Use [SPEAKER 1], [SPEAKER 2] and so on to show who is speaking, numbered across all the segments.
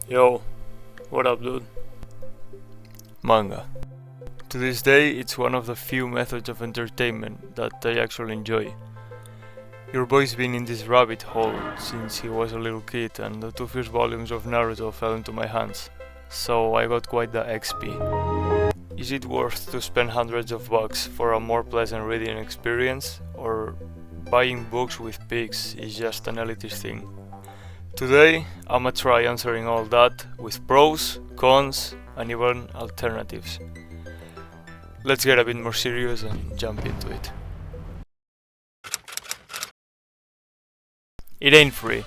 [SPEAKER 1] Yo, what up, dude? Manga. To this day, it's one of the few methods of entertainment that I actually enjoy. Your boy's been in this rabbit hole since he was a little kid, and the two first volumes of Naruto fell into my hands, so I got quite the XP. Is it worth to spend hundreds of bucks for a more pleasant reading experience, or buying books with pics is just an elitist thing? Today, I'ma try answering all that with pros, cons, and even alternatives. Let's get a bit more serious and jump into it. It ain't free.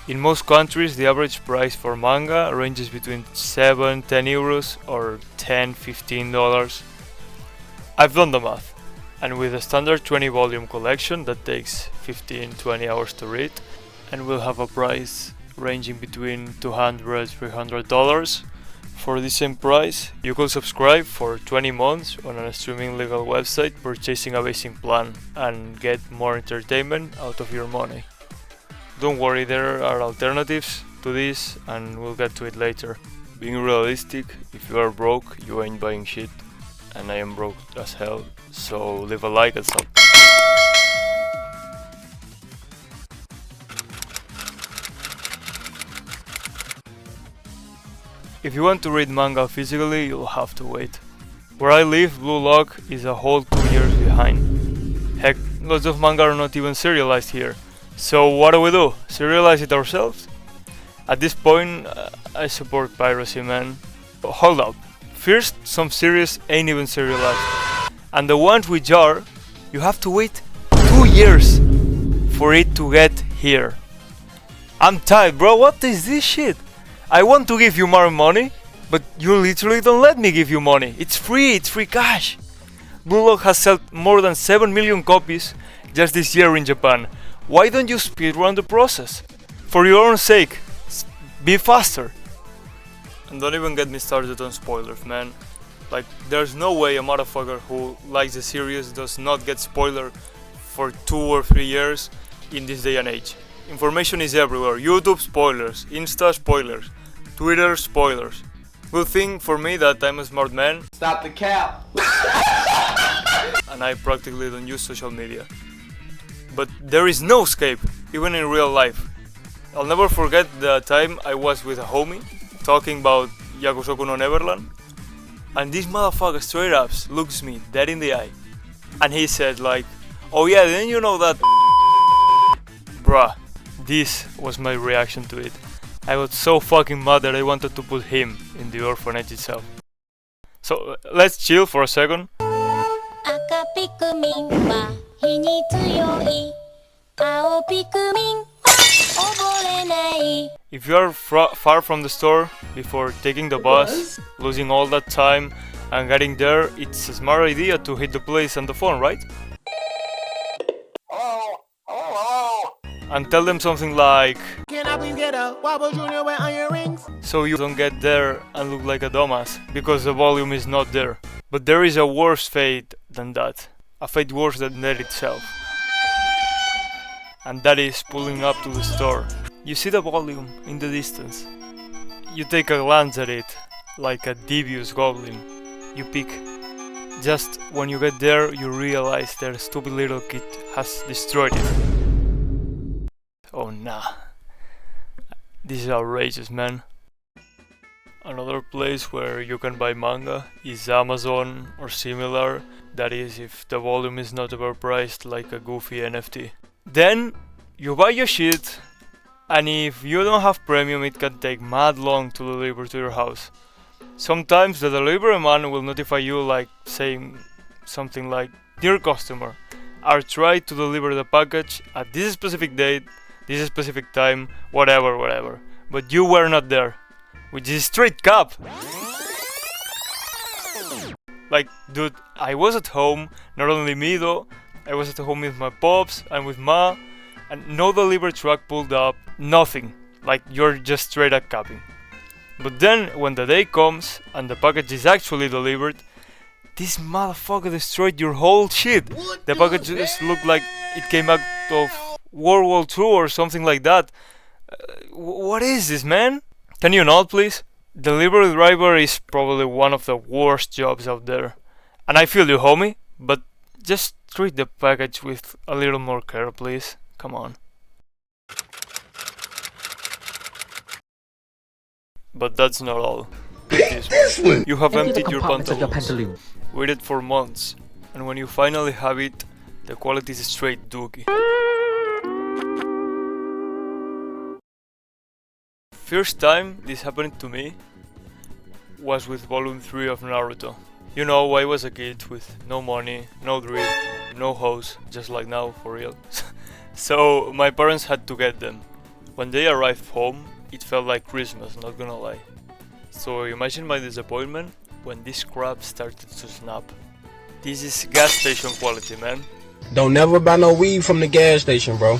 [SPEAKER 1] In most countries, the average price for manga ranges between 7-10 euros or $10-15. I've done the math, and with a standard 20 volume collection that takes 15-20 hours to read, and will have a price ranging between $200-300. For the same price, you could subscribe for 20 months on a streaming legal website, purchasing a basic plan and get more entertainment out of your money. Don't worry, there are alternatives to this and we'll get to it later. Being realistic, if you are broke, you ain't buying shit, and I am broke as hell, so leave a like and sub. If you want to read manga physically, you'll have to wait. Where I live, Blue Lock is a whole 2 years behind. Heck, lots of manga are not even serialized here. So what do? Serialize it ourselves? At this point, I support piracy, man. But hold up. First, some series ain't even serialized. And the ones which are, you have to wait 2 years for it to get here. I'm tired, bro. What is this shit? I want to give you more money, but you literally don't let me give you money. It's free cash. Blue Lock has sold more than 7 million copies just this year in Japan. Why don't you speedrun the process? For your own sake, be faster. And don't even get me started on spoilers, man. Like, there's no way a motherfucker who likes the series does not get spoiled for 2 or 3 years in this day and age. Information is everywhere. YouTube spoilers, Insta spoilers, Twitter spoilers. Good thing for me that I'm a smart man.
[SPEAKER 2] Stop the cap!
[SPEAKER 1] And I practically don't use social media. But there is no escape, even in real life. I'll never forget the time I was with a homie talking about Yakusoku no Neverland, and this motherfucker straight up looks me dead in the eye, and he said like, "Oh yeah, didn't you know that?" Bruh, this was my reaction to it. I got so fucking mad that I wanted to put him in the orphanage itself. So let's chill for a second. If you are far from the store before taking the bus, losing all that time and getting there, it's a smart idea to hit the place on the phone, right? And tell them something like, "Can I please get a Wobble Junior with onion rings?" So you don't get there and look like a dumbass, because the volume is not there. But there is a worse fate than that. A fate worse than that itself. And that is pulling up to the store. You see the volume in the distance. You take a glance at it, like a devious goblin. You peek. Just when you get there, you realize that a stupid little kid has destroyed it. Oh nah. This is outrageous, man. Another place where you can buy manga is Amazon or similar. That is, if the volume is not overpriced like a goofy NFT. Then you buy your shit, and if you don't have premium, it can take mad long to deliver to your house. Sometimes the delivery man will notify you, like saying something like, "Dear customer, I tried to deliver the package at this specific date, this specific time, whatever, but you were not there," which is straight cap. Like, dude, I was at home, not only me though, I was at home with my pops and with ma, and no delivery truck pulled up, nothing. Like, you're just straight up capping. But then, when the day comes and the package is actually delivered, this motherfucker destroyed your whole shit. The package just looked like it came out of World War II or something like that. What is this, man? Can you not, please? Delivery driver is probably one of the worst jobs out there. And I feel you, homie, but just treat the package with a little more care, please. Come on. But that's not all. You have emptied your pantaloons, waited for months, and when you finally have it, the quality is straight dookie. First time this happened to me was with volume 3 of Naruto. You know, I was a kid with no money, no drip, no hose, just like now, for real. So my parents had to get them. When they arrived home, it felt like Christmas, not gonna lie. So imagine my disappointment when this crap started to snap. This is gas station quality, man.
[SPEAKER 2] Don't never buy no weed from the gas station, bro.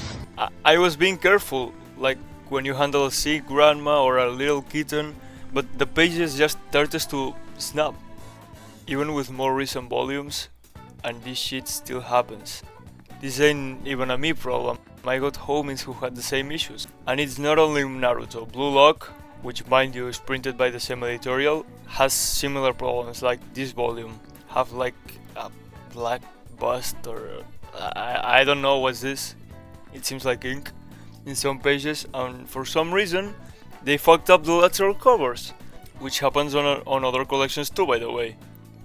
[SPEAKER 1] I was being careful, like when you handle a sick grandma or a little kitten, but the pages just started to snap. Even with more recent volumes, and this shit still happens. This ain't even a me problem. I got homies who had the same issues. And it's not only Naruto. Blue Lock, which mind you is printed by the same editorial, has similar problems like this volume. Have like a black bust or I don't know what's this. It seems like ink in some pages, and for some reason they fucked up the lateral covers, which happens on other collections too, by the way.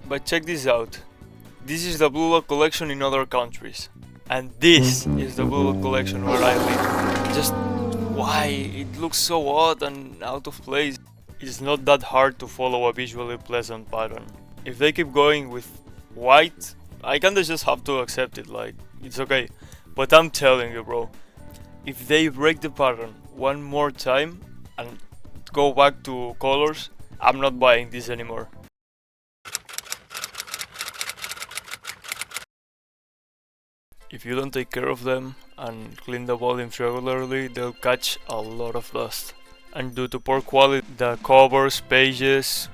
[SPEAKER 1] But check this out. This is the Blue Lock collection in other countries. And this is the Blue Lock collection where I live. Just why? It looks so odd and out of place. It's not that hard to follow a visually pleasant pattern. If they keep going with white, I kinda just have to accept it, like, it's okay. But I'm telling you, bro, if they break the pattern one more time and go back to colors, I'm not buying this anymore. If you don't take care of them and clean the volumes regularly, they'll catch a lot of dust. And due to poor quality, the covers, pages,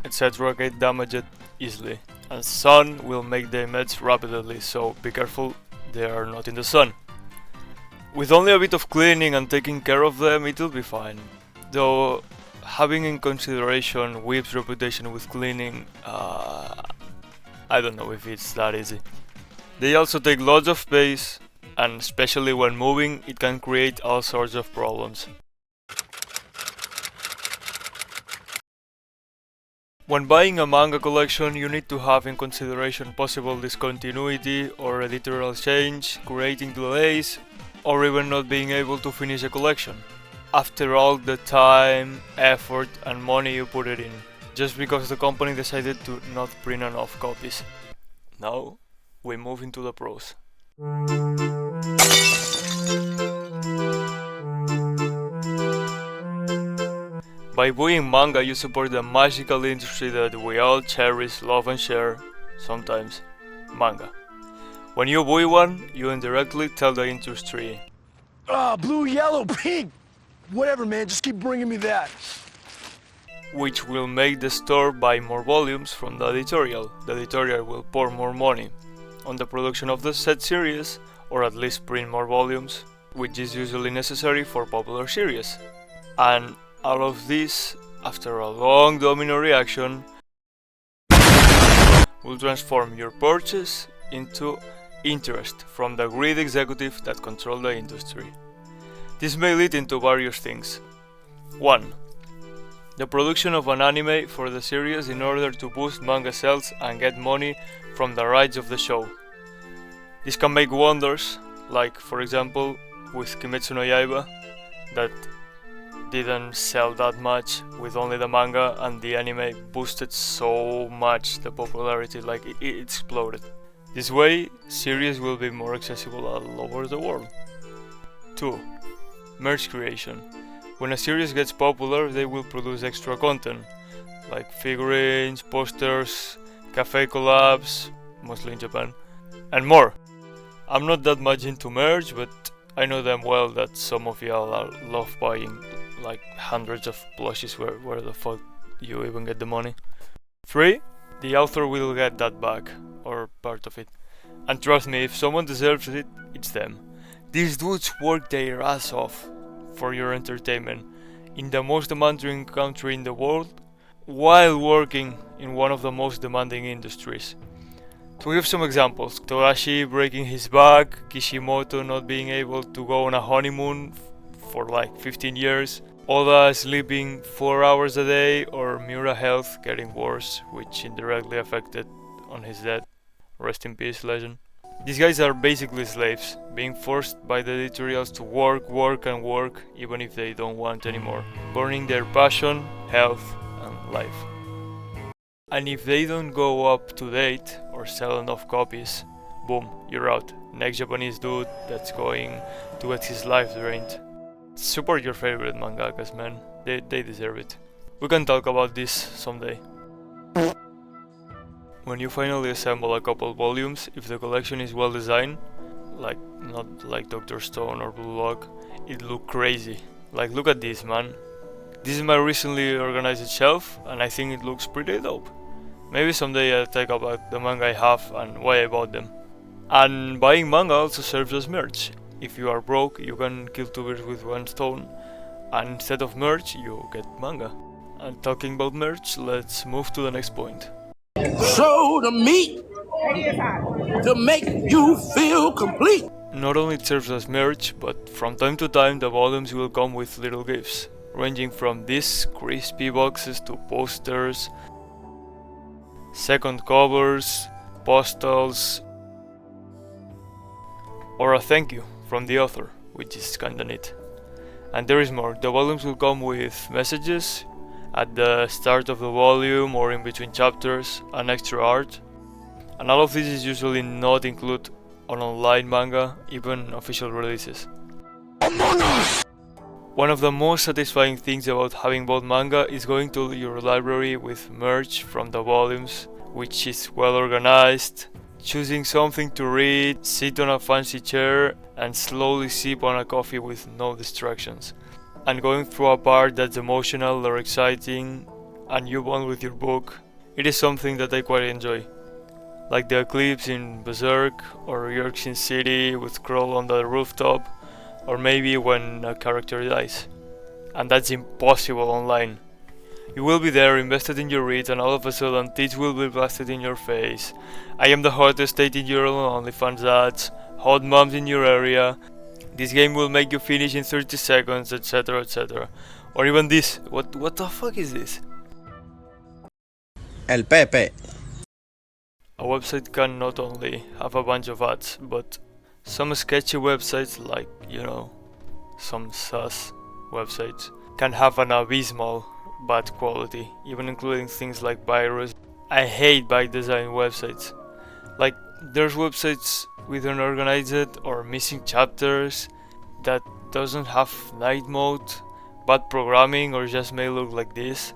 [SPEAKER 1] etc. get damaged easily. And sun will make them melt rapidly, so be careful they are not in the sun. With only a bit of cleaning and taking care of them, it'll be fine. Though, having in consideration Whip's reputation with cleaning, I don't know if it's that easy. They also take lots of space, and especially when moving, it can create all sorts of problems. When buying a manga collection, you need to have in consideration possible discontinuity or editorial change, creating delays, or even not being able to finish a collection. After all the time, effort and money you put it in, just because the company decided to not print enough copies. Now, we move into the pros. By buying manga, you support the magical industry that we all cherish, love and share, sometimes, manga. When you buy one, you indirectly tell the industry.
[SPEAKER 3] Blue, yellow, pink, whatever, man, just keep bringing me that.
[SPEAKER 1] Which will make the store buy more volumes from the editorial. The editorial will pour more money on the production of the said series, or at least print more volumes, which is usually necessary for popular series. And all of this, after a long domino reaction, will transform your purchase into interest from the greedy executive that control the industry. This may lead into various things. 1. The production of an anime for the series in order to boost manga sales and get money from the rights of the show. This can make wonders, like for example with Kimetsu no Yaiba, that didn't sell that much with only the manga, and the anime boosted so much the popularity, like it exploded. This way, series will be more accessible all over the world. 2. Merch creation. When a series gets popular, they will produce extra content, like figurines, posters, cafe collabs, mostly in Japan, and more. I'm not that much into merch, but I know damn well that some of y'all love buying like hundreds of plushies. Where the fuck you even get the money? 3. The author will get that back, or part of it. And trust me, if someone deserves it, it's them. These dudes work their ass off for your entertainment in the most demanding country in the world while working in one of the most demanding industries. To give some examples, Togashi breaking his back, Kishimoto not being able to go on a honeymoon for like 15 years, Oda sleeping 4 hours a day, or Miura health getting worse, which indirectly affected on his death. Rest in peace, legend. These guys are basically slaves, being forced by the editorials to work, work and work, even if they don't want anymore, burning their passion, health and life. And if they don't go up to date or sell enough copies, boom, you're out. Next Japanese dude that's going to get his life drained. Support your favorite mangakas, man. They deserve it. We can talk about this someday. When you finally assemble a couple volumes, if the collection is well designed, like not like Dr. Stone or Blue Lock, it look crazy. Like, look at this, man. This is my recently organized shelf and I think it looks pretty dope. Maybe someday I'll talk about the manga I have and why I bought them. And buying manga also serves as merch. If you are broke, you can kill two birds with one stone, and instead of merch, you get manga. And talking about merch, let's move to the next point.
[SPEAKER 2] So the meat to make you feel complete.
[SPEAKER 1] Not only it serves as merch, but from time to time the volumes will come with little gifts, ranging from these crispy boxes to posters, second covers, postals, or a thank you from the author, which is kinda neat. And there is more. The volumes will come with messages at the start of the volume or in between chapters, and extra art. And all of this is usually not included on online manga, even official releases. One of the most satisfying things about having bought manga is going to your library with merch from the volumes, which is well organized, choosing something to read, sit on a fancy chair and slowly sip on a coffee with no distractions, and going through a part that's emotional or exciting and you bond with your book. It is something that I quite enjoy, like the eclipse in Berserk, or York Sin City with Kroll on the rooftop, or maybe when a character dies. And that's impossible online. You will be there invested in your read and all of a sudden tits will be blasted in your face. I am the hottest 18-year-old on OnlyFans ads, hot moms in your area, this game will make you finish in 30 seconds, etc, etc. Or even this, what the fuck is this?
[SPEAKER 2] El Pepe.
[SPEAKER 1] A website can not only have a bunch of ads, but some sketchy websites, like, you know, some sus websites, can have an abysmal bad quality, even including things like virus. I hate by design websites. Like, there's websites with unorganized or missing chapters that doesn't have night mode, bad programming, or just may look like this.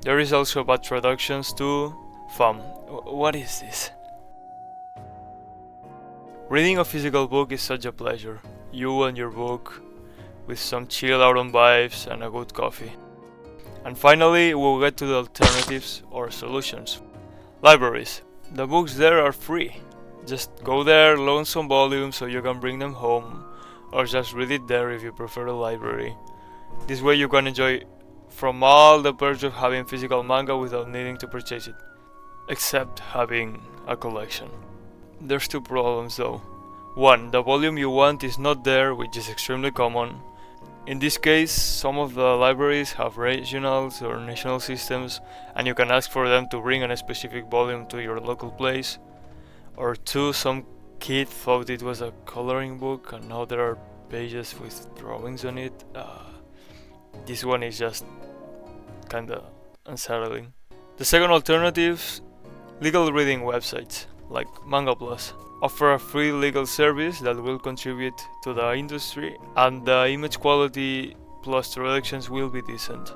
[SPEAKER 1] There is also bad traductions too. Fam, what is this? Reading a physical book is such a pleasure. You and your book, with some chill out on vibes and a good coffee. And finally, we'll get to the alternatives or solutions. Libraries. The books there are free. Just go there, loan some volumes so you can bring them home, or just read it there if you prefer the library. This way you can enjoy from all the perks of having physical manga without needing to purchase it, except having a collection. There's two problems though. One, the volume you want is not there, which is extremely common. In this case, some of the libraries have regionals or national systems, and you can ask for them to bring a specific volume to your local place. Or two, some kid thought it was a coloring book and now there are pages with drawings on it. This one is just kinda unsettling. The second alternative, legal reading websites like Manga Plus offer a free legal service that will contribute to the industry, and the image quality plus traductions will be decent.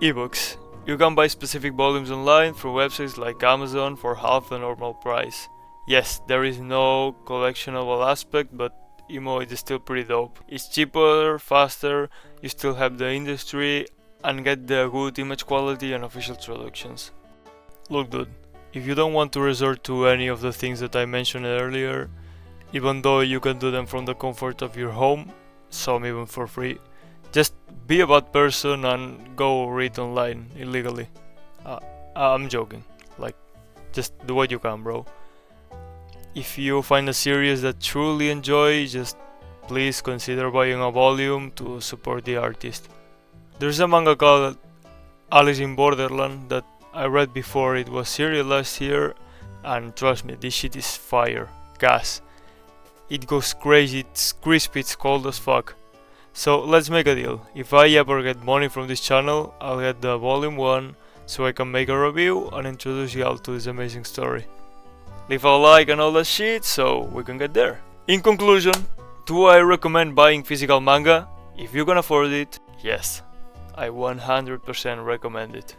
[SPEAKER 1] Ebooks. You can buy specific volumes online through websites like Amazon for half the normal price. Yes, there is no collectionable aspect, but Emo is still pretty dope. It's cheaper, faster, you still have the industry, and get the good image quality and official traductions. Look dude, if you don't want to resort to any of the things that I mentioned earlier, even though you can do them from the comfort of your home, some even for free. Just be a bad person and go read online illegally. I'm joking, like, just do what you can, bro. If you find a series that truly enjoy, just please consider buying a volume to support the artist. There's a manga called Alice in Borderland that I read before it was serialized here, and trust me, this shit is fire, gas. It goes crazy, it's crispy, it's cold as fuck. So let's make a deal. If I ever get money from this channel, I'll get the volume 1 so I can make a review and introduce y'all to this amazing story. Leave a like and all that shit so we can get there. In conclusion, do I recommend buying physical manga? If you can afford it, yes. I 100% recommend it.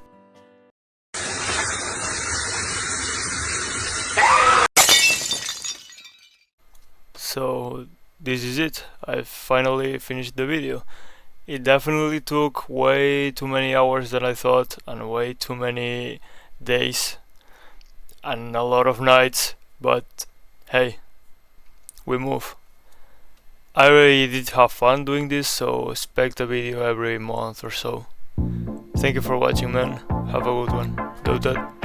[SPEAKER 1] So this is it. I've finally finished the video. It definitely took way too many hours than I thought, and way too many days and a lot of nights, but hey, we move. I really did have fun doing this, so expect a video every month or so. Thank you for watching, man. Have a good one. Do that.